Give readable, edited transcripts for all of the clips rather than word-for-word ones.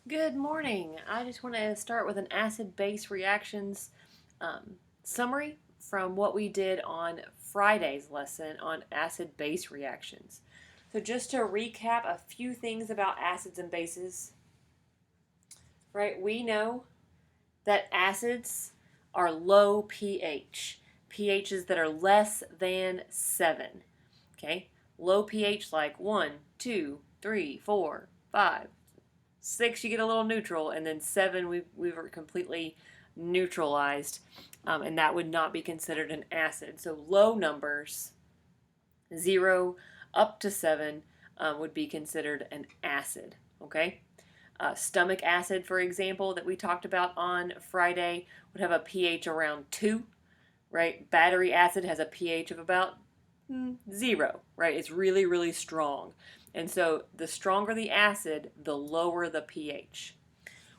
Good morning. I just want to start with an acid-base reactions summary from what we did on Friday's lesson on acid-base reactions. So just to recap a few things about acids and bases, right? We know that acids are low pH, pHs that are less than 7. Okay? Low pH like 1, 2, 3, 4, 5, 6 you get a little neutral, and then 7 we were completely neutralized, and that would not be considered an acid. So low numbers, 0 up to 7, would be considered an acid. Okay. Stomach acid, for example, that we talked about on Friday, would have a pH around 2, right? Battery acid has a pH of about 0, right? It's really, really strong. And so the stronger the acid, the lower the pH.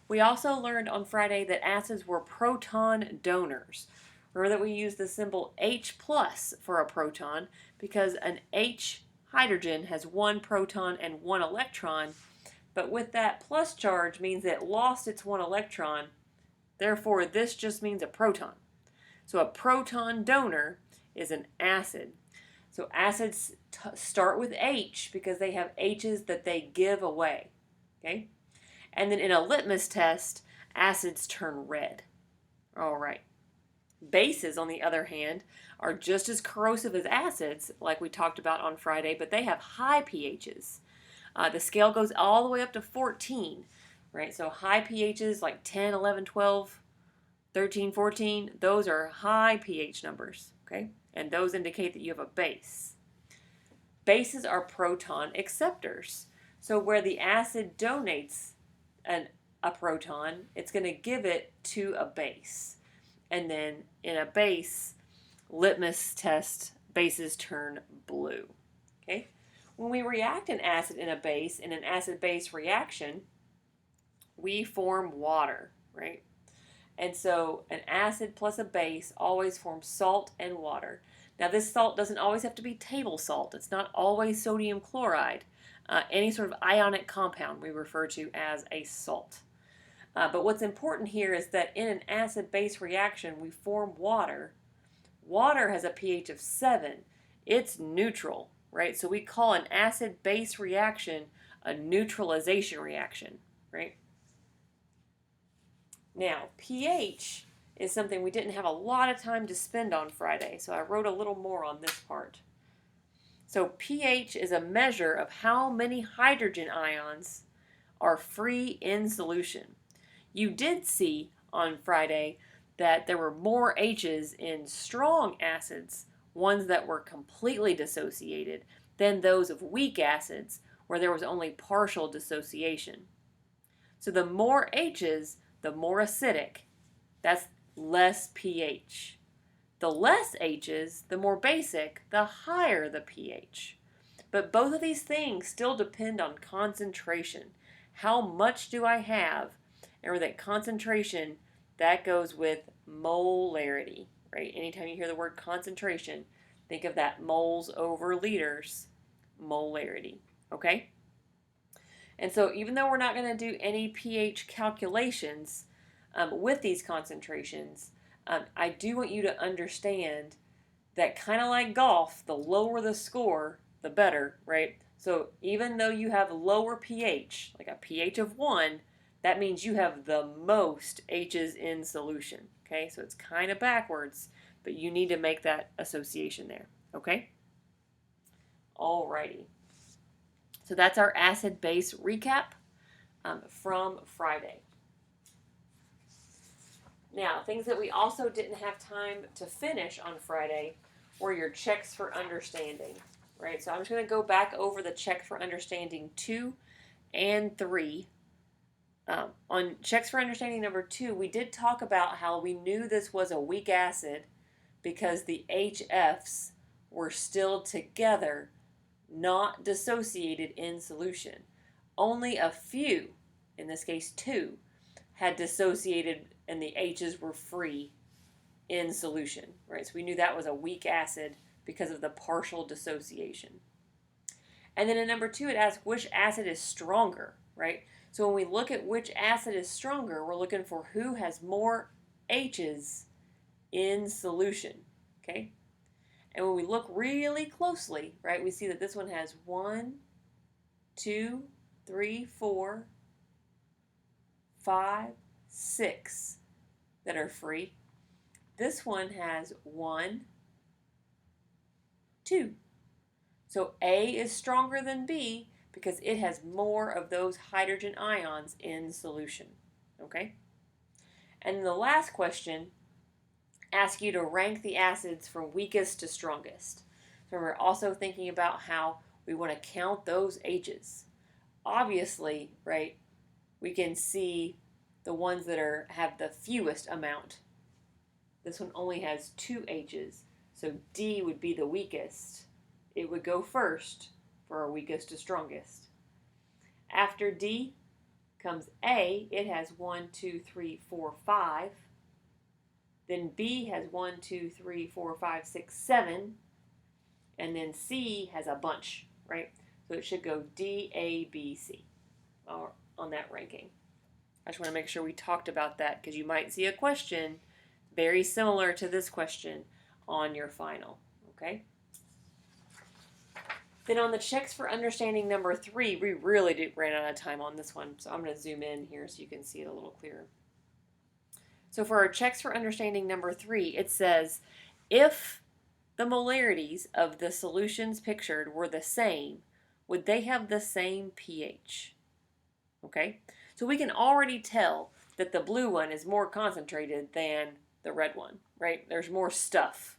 We also learned on Friday that acids were proton donors. Remember that we use the symbol H plus for a proton because an H hydrogen has one proton and one electron, but with that plus charge means it lost its one electron. Therefore, this just means a proton. So a proton donor is an acid. So acids start with H because they have H's that they give away. Okay? And then in a litmus test, acids turn red. All right. Bases, on the other hand, are just as corrosive as acids, like we talked about on Friday, but they have high pHs. The scale goes all the way up to 14, right? So high pHs like 10, 11, 12, 13, 14, those are high pH numbers, okay? And those indicate that you have a base. Bases are proton acceptors. So where the acid donates a proton, it's going to give it to a base. And then in a base, litmus test, bases turn blue. Okay? When we react an acid in a base in an acid-base reaction, we form water, right? And so an acid plus a base always forms salt and water. Now this salt doesn't always have to be table salt. It's not always sodium chloride. Any sort of ionic compound we refer to as a salt. But what's important here is that in an acid-base reaction, we form water. Water has a pH of 7. It's neutral, right? So we call an acid-base reaction a neutralization reaction, right? Now, pH is something we didn't have a lot of time to spend on Friday, so I wrote a little more on this part. So pH is a measure of how many hydrogen ions are free in solution. You did see on Friday that there were more H's in strong acids, ones that were completely dissociated, than those of weak acids where there was only partial dissociation. So the more H's, the more acidic. That's less pH. The less H's, the more basic, the higher the pH. But both of these things still depend on concentration. How much do I have? And that concentration, that goes with molarity, right? Anytime you hear the word concentration, think of that moles over liters, molarity, okay? And so even though we're not going to do any pH calculations with these concentrations, I do want you to understand that kind of like golf, the lower the score, the better, right? So even though you have lower pH, like a pH of 1, that means you have the most H's in solution, okay? So it's kind of backwards, but you need to make that association there, okay? Alrighty. So that's our acid-base recap from Friday. Now, things that we also didn't have time to finish on Friday were your checks for understanding, right? So I'm just going to go back over the check for understanding 2 and 3. On checks for understanding number 2, we did talk about how we knew this was a weak acid because the HFs were still together, not dissociated in solution. Only a few, in this case 2, had dissociated and the H's were free in solution, right? So we knew that was a weak acid because of the partial dissociation. And then in number 2, it asks which acid is stronger, right? So when we look at which acid is stronger, we're looking for who has more H's in solution, okay? And when we look really closely, right, we see that this one has 1, 2, 3, 4, 5, 6 that are free. This one has 1, 2. So A is stronger than B because it has more of those hydrogen ions in solution, okay? And the last question asks you to rank the acids from weakest to strongest. So we're also thinking about how we want to count those H's. Obviously, right, we can see the ones that have the fewest amount. This one only has 2 H's, so D would be the weakest. It would go first for our weakest to strongest. After D comes A. It has 1, 2, 3, 4, 5. Then B has 1, 2, 3, 4, 5, 6, 7. And then C has a bunch, right? So it should go D, A, B, C on that ranking. I just want to make sure we talked about that because you might see a question very similar to this question on your final, okay? Then on the checks for understanding number 3, we really ran out of time on this one, so I'm going to zoom in here so you can see it a little clearer. So for our checks for understanding number 3, it says, if the molarities of the solutions pictured were the same, would they have the same pH? Okay, so we can already tell that the blue one is more concentrated than the red one, right? There's more stuff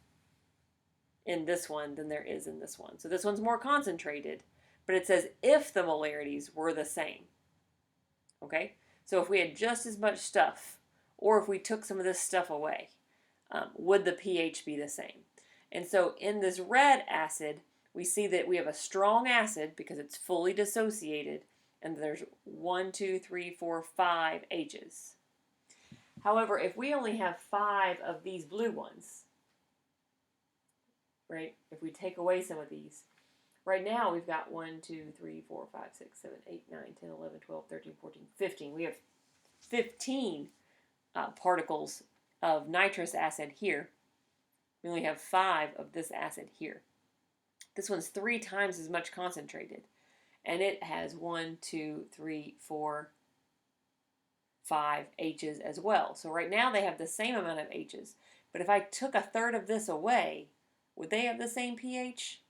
in this one than there is in this one. So this one's more concentrated, but it says if the molarities were the same. Okay, so if we had just as much stuff, or if we took some of this stuff away, would the pH be the same? And so in this red acid, we see that we have a strong acid because it's fully dissociated, and there's 1, 2, 3, 4, 5 H's. However, if we only have 5 of these blue ones, right, if we take away some of these, right now we've got 1, 2, 3, 4, 5, 6, 7, 8, 9, 10, 11, 12, 13, 14, 15. We have 15 particles of nitrous acid here. We only have 5 of this acid here. This one's 3 times as much concentrated, and it has 1, 2, 3, 4, 5 H's as well. So right now they have the same amount of H's, but if I took a third of this away, would they have the same pH?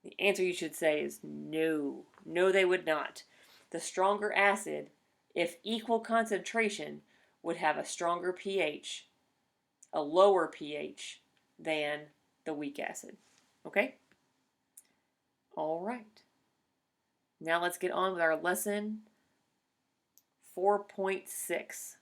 The answer you should say is no. No, they would not. The stronger acid, if equal concentration, would have a stronger pH, a lower pH than the weak acid. Okay? All right. Now let's get on with our lesson 4.6.